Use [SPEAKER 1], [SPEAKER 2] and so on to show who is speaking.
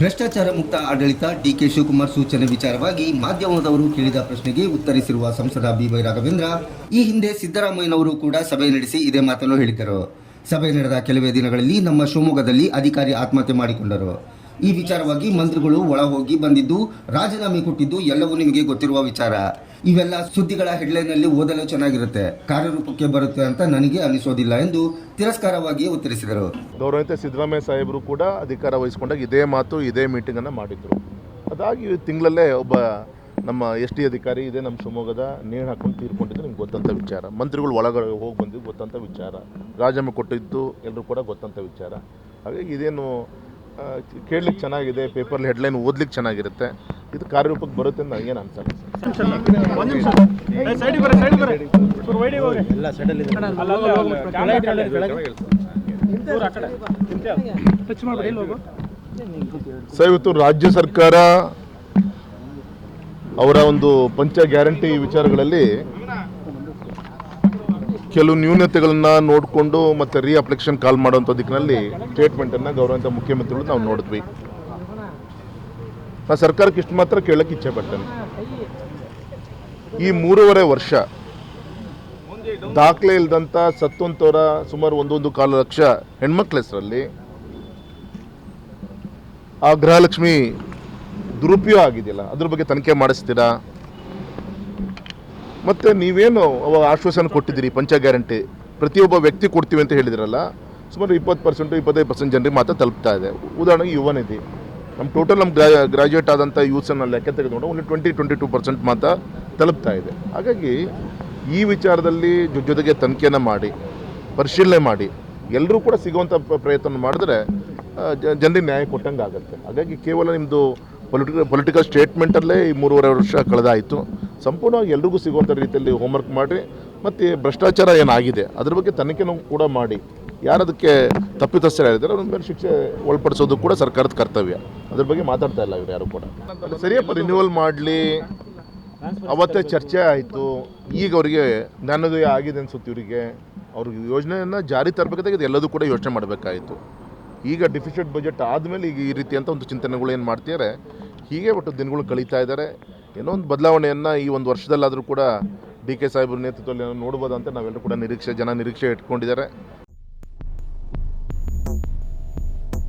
[SPEAKER 1] ಭ್ರಷ್ಟಾಚಾರ ಮುಕ್ತ ಆಡಳಿತ ಡಿಕೆ ಶಿವಕುಮಾರ್ ಸೂಚನೆ ವಿಚಾರವಾಗಿ ಮಾಧ್ಯಮದವರು ಕೇಳಿದ ಪ್ರಶ್ನೆಗೆ ಉತ್ತರಿಸಿರುವ ಸಂಸದ ಬಿ.ವೈ. ರಾಘವೇಂದ್ರ, ಈ ಹಿಂದೆ ಸಿದ್ದರಾಮಯ್ಯನವರು ಕೂಡ ಸಭೆ ನಡೆಸಿ ಇದೇ ಮಾತನ್ನು ಹೇಳಿದ್ದರು. ಸಭೆ ನಡೆದ ಕೆಲವೇ ದಿನಗಳಲ್ಲಿ ನಮ್ಮ ಶಿವಮೊಗ್ಗದಲ್ಲಿ ಅಧಿಕಾರಿ ಆತ್ಮಹತ್ಯೆ ಮಾಡಿಕೊಂಡರು. ಈ ವಿಚಾರವಾಗಿ ಮಂತ್ರಿಗಳು ಒಳ ಹೋಗಿ ಬಂದಿದ್ದು, ರಾಜೀನಾಮೆ ಕೊಟ್ಟಿದ್ದು ಎಲ್ಲವೂ ನಿಮಗೆ ಗೊತ್ತಿರುವ ವಿಚಾರ. ಇವೆಲ್ಲ ಸುದ್ದಿಗಳ ಹೆಡ್ಲೈನ್ನಲ್ಲಿ ಓದಲು ಚೆನ್ನಾಗಿರುತ್ತೆ, ಕಾರ್ಯರೂಪಕ್ಕೆ ಬರುತ್ತೆ ಅಂತ ನನಗೆ ಅನಿಸೋದಿಲ್ಲ ಎಂದು ತಿರಸ್ಕಾರವಾಗಿ ಉತ್ತರಿಸಿದರು.
[SPEAKER 2] ಗೌರವಿತ ಸಿದ್ದರಾಮಯ್ಯ ಸಾಹೇಬರು ಕೂಡ ಅಧಿಕಾರ ವಹಿಸಿಕೊಂಡಾಗ ಇದೇ ಮಾತು ಇದೇ ಮೀಟಿಂಗನ್ನು ಮಾಡಿದರು. ಅದಾಗಿ ತಿಂಗಳಲ್ಲೇ ಒಬ್ಬ ನಮ್ಮ ST ಅಧಿಕಾರಿ ಇದೇ ನಮ್ಮ ಶಿವಮೊಗ್ಗದ ನೇಣು ಹಾಕೊಂಡು ತೀರ್ಕೊಂಡಿದ್ದು ನಿಮ್ಗೆ ಗೊತ್ತಂಥ ವಿಚಾರ. ಮಂತ್ರಿಗಳು ಒಳಗಡೆ ಹೋಗಿ ಬಂದಿದ್ದು ಗೊತ್ತಂಥ ವಿಚಾರ. ರಾಜೀನಾಮೆ ಕೊಟ್ಟಿದ್ದು ಎಲ್ಲರೂ ಕೂಡ ಗೊತ್ತಂಥ ವಿಚಾರ. ಹಾಗಾಗಿ ಇದೇನು ಕೇಳಲಿಕ್ಕೆ ಚೆನ್ನಾಗಿದೆ, ಪೇಪರ್ಲಿ ಹೆಡ್ಲೈನ್ ಓದ್ಲಿಕ್ಕೆ ಚೆನ್ನಾಗಿರುತ್ತೆ, ಇದು ಕಾರ್ಯರೂಪಕ್ಕೆ ಬರುತ್ತೆ ಅಂತ ನನಗೇನು ಅನ್ಸಲ್ಲ. ಸರ್, ಇವತ್ತು ರಾಜ್ಯ ಸರ್ಕಾರ ಅವರ ಒಂದು ಪಂಚ ಗ್ಯಾರಂಟಿ ವಿಚಾರಗಳಲ್ಲಿ ಕೆಲವು ನ್ಯೂನತೆಗಳನ್ನು ನೋಡಿಕೊಂಡು ಮತ್ತು ಅಪ್ಲಿಕೇಶನ್ ಕಾಲ್ ಮಾಡುವಂಥ ದಿಕ್ಕಿನಲ್ಲಿ ಸ್ಟೇಟ್ಮೆಂಟನ್ನು ಗೌರವಂತ ಮುಖ್ಯಮಂತ್ರಿಗಳು ನಾವು ನೋಡಿದ್ವಿ. ನಾನು ಸರ್ಕಾರಕ್ಕೆ ಇಷ್ಟು ಮಾತ್ರ ಕೇಳಕ್ಕೆ ಇಚ್ಛೆ ಪಡ್ತೇನೆ. ಈ 3.5 ವರ್ಷ ದಾಖಲೆ ಇಲ್ಲದಂಥ ಸತ್ತೊಂತವರ ಸುಮಾರು 1.25 ಲಕ್ಷ ಹೆಣ್ಮಕ್ಳ ಹೆಸರಲ್ಲಿ ಆ ಗೃಹಲಕ್ಷ್ಮಿ ದುರುಪಯೋಗ ಆಗಿದೆಯಲ್ಲ, ಅದ್ರ ಬಗ್ಗೆ ತನಿಖೆ ಮಾಡಿಸ್ತೀರಾ? ಮತ್ತು ನೀವೇನು ಅವಾಗ ಆಶ್ವಾಸನೆ ಕೊಟ್ಟಿದ್ದೀರಿ ಪಂಚ ಗ್ಯಾರಂಟಿ ಪ್ರತಿಯೊಬ್ಬ ವ್ಯಕ್ತಿ ಕೊಡ್ತೀವಿ ಅಂತ ಹೇಳಿದಿರಲ್ಲ, ಸುಮಾರು 20% 25% ಜನರಿಗೆ ಮಾತ್ರ ತಲುಪ್ತಾ ಇದೆ. ಉದಾಹರಣೆಗೆ ಯುವ ನಿಧಿ, ನಮ್ಮ ಟೋಟಲ್ ನಮ್ಮ ಗ್ರಾಜ್ಯುಯೇಟ್ ಆದಂಥ ಯೂತ್ಸನ್ನು ಲೆಕ್ಕ ತೆಗೆದುಕೊಂಡು ಒಂದು 20-22% ಮಾತ್ರ ತಲುಪ್ತಾ ಇದೆ. ಹಾಗಾಗಿ ಈ ವಿಚಾರದಲ್ಲಿ ಜೊತೆಗೆ ತನಿಖೆಯನ್ನು ಮಾಡಿ ಪರಿಶೀಲನೆ ಮಾಡಿ ಎಲ್ಲರೂ ಕೂಡ ಸಿಗುವಂಥ ಪ್ರಯತ್ನ ಮಾಡಿದ್ರೆ ಜನರಿಗೆ ನ್ಯಾಯ ಕೊಟ್ಟಂಗೆ ಆಗುತ್ತೆ. ಹಾಗಾಗಿ ಕೇವಲ ನಿಮ್ಮದು ಪೊಲಿಟಿಕಲ್ ಸ್ಟೇಟ್ಮೆಂಟಲ್ಲೇ ಈ 3.5 ವರ್ಷ ಕಳೆದಾಯಿತು. ಸಂಪೂರ್ಣವಾಗಿ ಎಲ್ರಿಗೂ ಸಿಗುವಂಥ ರೀತಿಯಲ್ಲಿ ಹೋಮ್ವರ್ಕ್ ಮಾಡಿ ಮತ್ತು ಭ್ರಷ್ಟಾಚಾರ ಏನಾಗಿದೆ ಅದ್ರ ಬಗ್ಗೆ ತನಿಖೆನೂ ಕೂಡ ಮಾಡಿ ಯಾರದಕ್ಕೆ ತಪ್ಪಿತಸ್ಥರಾಗಿದ್ದಾರೆ ಅವ್ರ ಮೇಲೆ ಶಿಕ್ಷೆ ಒಳಪಡಿಸೋದು ಕೂಡ ಸರ್ಕಾರದ ಕರ್ತವ್ಯ. ಅದ್ರ ಬಗ್ಗೆ ಮಾತಾಡ್ತಾ ಇಲ್ಲ ಇವರು ಯಾರು ಕೂಡ. ಸರಿಯಪ್ಪ, ರಿನ್ಯೂವಲ್ ಮಾಡಲಿ, ಅವತ್ತೇ ಚರ್ಚೆ ಆಯಿತು. ಈಗ ಅವರಿಗೆ ಜ್ಞಾನೋದಯ ಆಗಿದೆ ಅನ್ಸುತ್ತೆ. ಇವರಿಗೆ ಅವ್ರಿಗೆ ಯೋಜನೆಯನ್ನು ಜಾರಿ ತರಬೇಕಾದಾಗ ಎಲ್ಲದೂ ಕೂಡ ಯೋಚನೆ ಮಾಡಬೇಕಾಯಿತು. ಈಗ ಡಿಫಿಸಿಟ್ ಬಜೆಟ್ ಆದಮೇಲೆ ಈಗ ಈ ರೀತಿಯಂಥ ಒಂದು ಚಿಂತನೆಗಳು ಏನು ಮಾಡ್ತಿದ್ದಾರೆ, ಹೀಗೆ ಒಟ್ಟು ದಿನಗಳು ಕಳೀತಾ ಇದ್ದಾರೆ. ಏನೋ ಒಂದು ಬದಲಾವಣೆಯನ್ನು ಈ ಒಂದು ವರ್ಷದಲ್ಲಾದರೂ ಕೂಡ ಡಿ ಕೆ ಸಾಹೇಬ್ರ ನೇತೃತ್ವದಲ್ಲಿ ನೋಡ್ಬೋದು ಅಂತ ನಾವೆಲ್ಲರೂ ಕೂಡ ನಿರೀಕ್ಷೆ ಇಟ್ಕೊಂಡಿದ್ದಾರೆ.